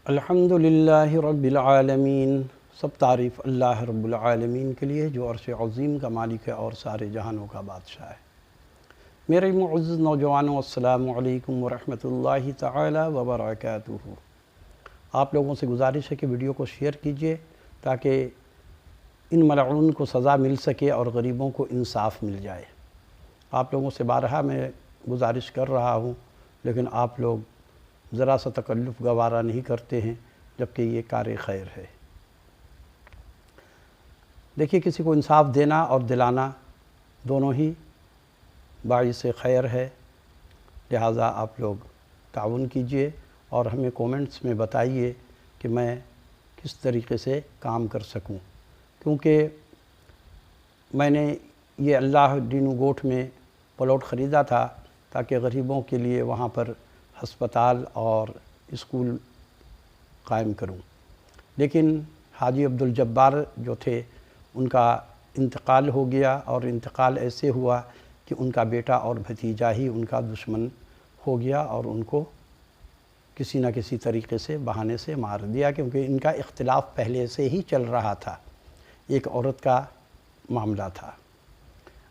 الحمدللہ رب العالمین، سب تعریف اللہ رب العالمین کے لیے جو عرش عظیم کا مالک ہے اور سارے جہانوں کا بادشاہ ہے۔ میرے معزز نوجوانوں، السلام علیکم ورحمۃ اللہ تعالی وبرکاتہ۔ آپ لوگوں سے گزارش ہے کہ ویڈیو کو شیئر کیجئے تاکہ ان ملعون کو سزا مل سکے اور غریبوں کو انصاف مل جائے۔ آپ لوگوں سے بارہا میں گزارش کر رہا ہوں، لیکن آپ لوگ ذرا سا تکلف گوارا نہیں کرتے ہیں، جبکہ یہ کار خیر ہے۔ دیکھیے، کسی کو انصاف دینا اور دلانا دونوں ہی باعث خیر ہے، لہٰذا آپ لوگ تعاون کیجئے اور ہمیں کومنٹس میں بتائیے کہ میں کس طریقے سے کام کر سکوں، کیونکہ میں نے یہ اللہ ڈینو گوٹھ میں پلاٹ خریدا تھا تاکہ غریبوں کے لیے وہاں پر ہسپتال اور اسکول قائم کروں، لیکن حاجی عبدالجبار جو تھے ان کا انتقال ہو گیا، اور انتقال ایسے ہوا کہ ان کا بیٹا اور بھتیجا ہی ان کا دشمن ہو گیا اور ان کو کسی نہ کسی طریقے سے بہانے سے مار دیا، کیونکہ ان کا اختلاف پہلے سے ہی چل رہا تھا، ایک عورت کا معاملہ تھا۔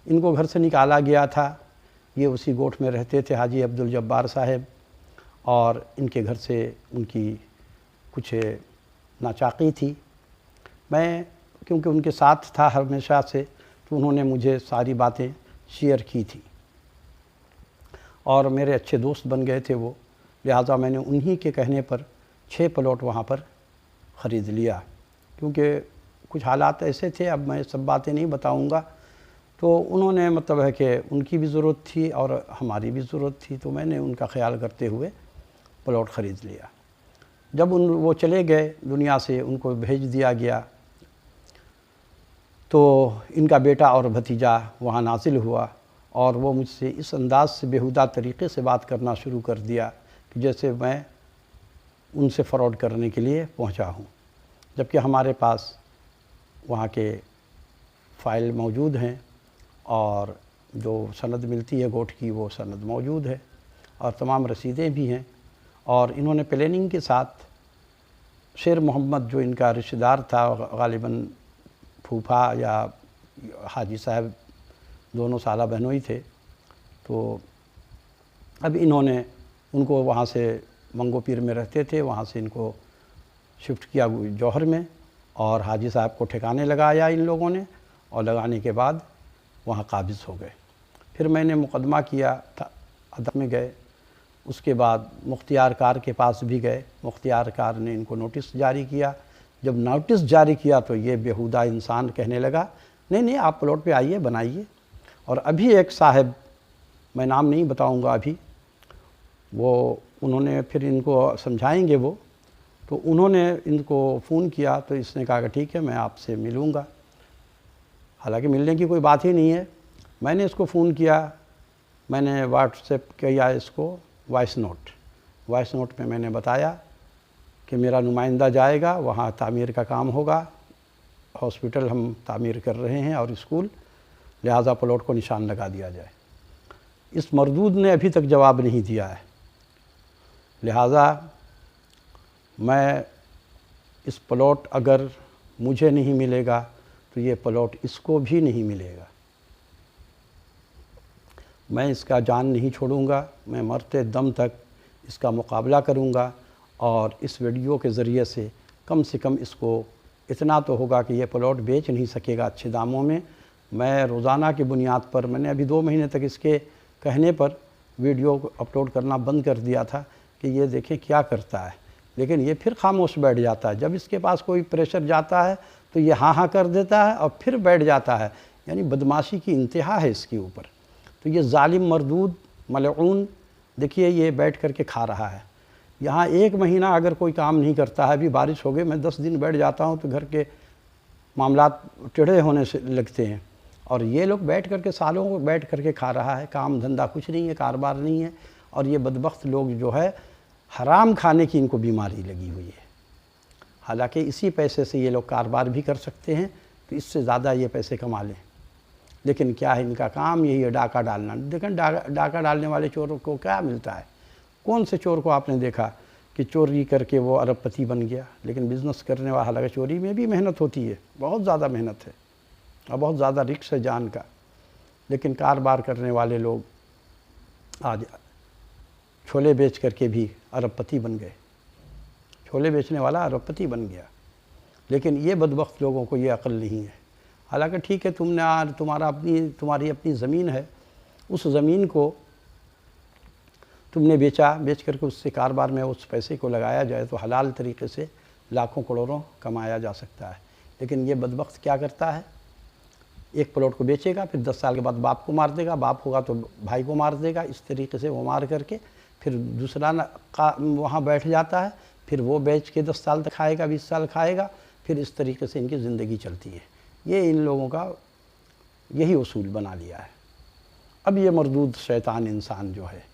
ان کو گھر سے نکالا گیا تھا، یہ اسی گوٹھ میں رہتے تھے حاجی عبدالجبار صاحب، اور ان کے گھر سے ان کی کچھ ناچاقی تھی۔ میں کیونکہ ان کے ساتھ تھا ہمیشہ سے، تو انہوں نے مجھے ساری باتیں شیئر کی تھی اور میرے اچھے دوست بن گئے تھے وہ، لہٰذا میں نے انہی کے کہنے پر 6 پلاٹ وہاں پر خرید لیا، کیونکہ کچھ حالات ایسے تھے، اب میں سب باتیں نہیں بتاؤں گا، تو انہوں نے مطلب ہے کہ ان کی بھی ضرورت تھی اور ہماری بھی ضرورت تھی، تو میں نے ان کا خیال کرتے ہوئے پلاٹ خرید لیا۔ جب وہ چلے گئے دنیا سے، ان کو بھیج دیا گیا، تو ان کا بیٹا اور بھتیجا وہاں نازل ہوا، اور وہ مجھ سے اس انداز سے بیہودہ طریقے سے بات کرنا شروع کر دیا کہ جیسے میں ان سے فراڈ کرنے کے لیے پہنچا ہوں، جبکہ ہمارے پاس وہاں کے فائل موجود ہیں اور جو سند ملتی ہے گوٹھ کی وہ سند موجود ہے اور تمام رسیدیں بھی ہیں، اور انہوں نے پلاننگ کے ساتھ شیر محمد جو ان کا رشتہ دار تھا، غالباً پھوپھا یا حاجی صاحب دونوں سالہ بہنوئی تھے، تو اب انہوں نے ان کو وہاں سے منگو پیر میں رہتے تھے، وہاں سے ان کو شفٹ کیا جوہر میں، اور حاجی صاحب کو ٹھکانے لگایا ان لوگوں نے، اور لگانے کے بعد وہاں قابض ہو گئے۔ پھر میں نے مقدمہ کیا، عدالت میں گئے، اس کے بعد مختیار کار کے پاس بھی گئے، مختیار کار نے ان کو نوٹس جاری کیا۔ جب نوٹس جاری کیا تو یہ بیہودہ انسان کہنے لگا نہیں آپ پلاٹ پہ آئیے، بنائیے، اور ابھی ایک صاحب، میں نام نہیں بتاؤں گا ابھی، وہ انہوں نے پھر ان کو سمجھائیں گے وہ، تو انہوں نے ان کو فون کیا، تو اس نے کہا کہ ٹھیک ہے میں آپ سے ملوں گا، حالانکہ ملنے کی کوئی بات ہی نہیں ہے۔ میں نے اس کو فون کیا، میں نے واٹس ایپ کیا اس کو وائس نوٹ میں نے بتایا کہ میرا نمائندہ جائے گا، وہاں تعمیر کا کام ہوگا، ہاسپٹل ہم تعمیر کر رہے ہیں اور اسکول، لہٰذا پلاٹ کو نشان لگا دیا جائے۔ اس مردود نے ابھی تک جواب نہیں دیا ہے، لہٰذا میں اس پلاٹ اگر مجھے نہیں ملے گا تو یہ پلاٹ اس کو بھی نہیں ملے گا۔ میں اس کا جان نہیں چھوڑوں گا، میں مرتے دم تک اس کا مقابلہ کروں گا، اور اس ویڈیو کے ذریعے سے کم اس کو اتنا تو ہوگا کہ یہ پلاٹ بیچ نہیں سکے گا اچھے داموں میں۔ میں روزانہ کی بنیاد پر، میں نے ابھی 2 مہینے تک اس کے کہنے پر ویڈیو اپلوڈ کرنا بند کر دیا تھا کہ یہ دیکھیں کیا کرتا ہے، لیکن یہ پھر خاموش بیٹھ جاتا ہے۔ جب اس کے پاس کوئی پریشر جاتا ہے تو یہ ہاں کر دیتا ہے اور پھر بیٹھ جاتا ہے، یعنی بدماشی کی انتہا ہے اس کے اوپر۔ تو یہ ظالم مردود ملعون، دیکھیے یہ بیٹھ کر کے کھا رہا ہے۔ یہاں 1 مہینہ اگر کوئی کام نہیں کرتا ہے، ابھی بارش ہو گئی، میں 10 دن بیٹھ جاتا ہوں تو گھر کے معاملات ٹیڑھے ہونے سے لگتے ہیں، اور یہ لوگ بیٹھ کر کے سالوں کو بیٹھ کر کے کھا رہا ہے، کام دھندہ کچھ نہیں ہے، کاروبار نہیں ہے، اور یہ بدبخت لوگ جو ہے حرام کھانے کی ان کو بیماری لگی ہوئی ہے۔ حالانکہ اسی پیسے سے یہ لوگ کاروبار بھی کر سکتے ہیں، تو اس سے زیادہ یہ پیسے کما لیں، لیکن کیا ہے ان کا کام یہی ہے، ڈاکہ ڈالنا۔ دیکھیں ڈاکہ ڈالنے والے چوروں کو کیا ملتا ہے؟ کون سے چور کو آپ نے دیکھا کہ کہ چوری کر کے وہ ارب پتی بن گیا، لیکن بزنس کرنے والا، حالانکہ چوری میں بھی محنت ہوتی ہے، بہت زیادہ محنت ہے اور بہت زیادہ رسک ہے جان کا، لیکن کاروبار کرنے والے لوگ آج چھولے بیچ کر کے بھی ارب پتی بن گئے، چھولے بیچنے والا ارب پتی بن گیا۔ لیکن یہ بدبخت لوگوں کو یہ عقل نہیں ہے۔ حالانکہ ٹھیک ہے، تم نے تمہاری اپنی زمین ہے، اس زمین کو تم نے بیچ کر کے اس سے کاروبار میں اس پیسے کو لگایا جائے تو حلال طریقے سے لاکھوں کروڑوں کمایا جا سکتا ہے۔ لیکن یہ بدبخت کیا کرتا ہے، ایک پلاٹ کو بیچے گا، پھر 10 سال کے بعد باپ کو مار دے گا، باپ ہوگا تو بھائی کو مار دے گا، اس طریقے سے وہ مار کر کے پھر دوسرا وہاں بیٹھ جاتا ہے، پھر وہ بیچ کے 10 سال تک کھائے گا، 20 سال کھائے گا، پھر اس طریقے سے ان کی زندگی چلتی ہے۔ یہ ان لوگوں کا یہی اصول بنا لیا ہے۔ اب یہ مردود شیطان انسان جو ہے،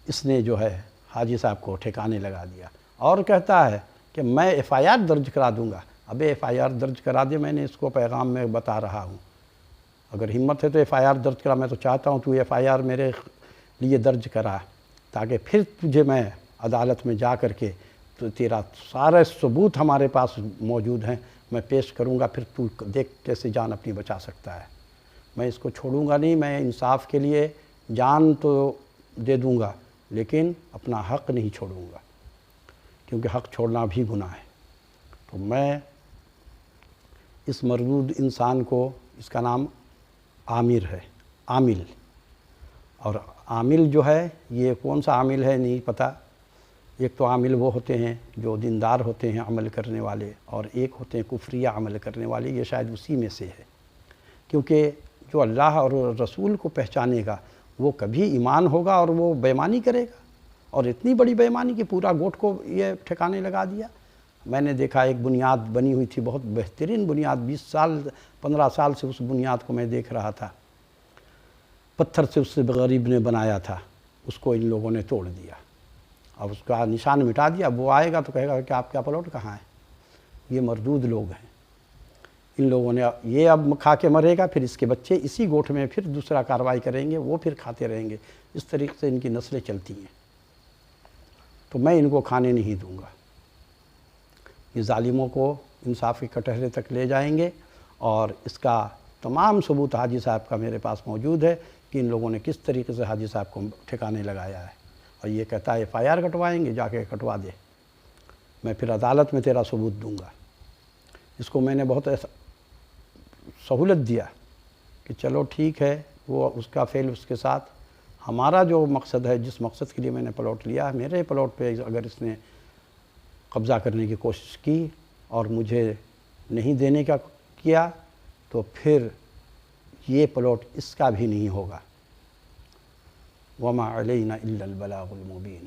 اس نے جو ہے حاجی صاحب کو ٹھکانے لگا دیا اور کہتا ہے کہ میں ایف آئی آر درج کرا دوں گا۔ ابے ایف آئی آر درج کرا دے، میں نے اس کو پیغام میں بتا رہا ہوں، اگر ہمت ہے تو ایف آئی آر درج کرا، میں تو چاہتا ہوں تو ایف آئی آر میرے لیے درج کرا، تاکہ پھر تجھے میں عدالت میں جا کر کے تو تیرا سارے ثبوت ہمارے پاس موجود ہیں، میں پیش کروں گا، پھر تو دیکھ کیسے جان اپنی بچا سکتا ہے۔ میں اس کو چھوڑوں گا نہیں، میں انصاف کے لیے جان تو دے دوں گا، لیکن اپنا حق نہیں چھوڑوں گا، کیونکہ حق چھوڑنا بھی گناہ ہے۔ تو میں اس مردود انسان کو، اس کا نام عامر ہے، عامل، اور عامل جو ہے یہ کون سا عامل ہے نہیں پتہ۔ ایک تو عامل وہ ہوتے ہیں جو دیندار ہوتے ہیں عمل کرنے والے، اور ایک ہوتے ہیں کفریہ عمل کرنے والے، یہ شاید اسی میں سے ہے، کیونکہ جو اللہ اور رسول کو پہچانے گا وہ کبھی ایمان ہوگا اور وہ بے ایمانی کرے گا، اور اتنی بڑی بے ایمانی کہ پورا گوٹ کو یہ ٹھکانے لگا دیا۔ میں نے دیکھا ایک بنیاد بنی ہوئی تھی، بہت بہترین بنیاد، 20 سال 15 سال سے اس بنیاد کو میں دیکھ رہا تھا، پتھر سے اس سے غریب نے بنایا تھا، اس کو ان لوگوں نے توڑ دیا اور اس کا نشان مٹا دیا۔ وہ آئے گا تو کہے گا کہ آپ کا پلاٹ کہاں ہے؟ یہ مردود لوگ ہیں۔ ان لوگوں نے یہ اب کھا کے مرے گا، پھر اس کے بچے اسی گوٹھ میں پھر دوسرا کارروائی کریں گے، وہ پھر کھاتے رہیں گے، اس طریقے سے ان کی نسلیں چلتی ہیں۔ تو میں ان کو کھانے نہیں دوں گا۔ یہ ظالموں کو انصاف کے کٹہرے تک لے جائیں گے، اور اس کا تمام ثبوت حاجی صاحب کا میرے پاس موجود ہے کہ ان لوگوں نے کس طریقے سے حاجی صاحب کو ٹھکانے لگایا ہے۔ اور یہ کہتا ہے ایف آئی آر کٹوائیں گے، جا کے کٹوا دے، میں پھر عدالت میں تیرا ثبوت دوں گا۔ اس کو میں نے بہت سہولت دیا کہ چلو ٹھیک ہے، وہ اس کا فعل اس کے ساتھ، ہمارا جو مقصد ہے، جس مقصد کے لیے میں نے پلاٹ لیا ہے، میرے پلاٹ پہ اگر اس نے قبضہ کرنے کی کوشش کی اور مجھے نہیں دینے کا کیا تو پھر یہ پلاٹ اس کا بھی نہیں ہوگا۔ وَمَا عَلَيْنَا إِلَّا الْبَلَاغُ الْمُبِينُ۔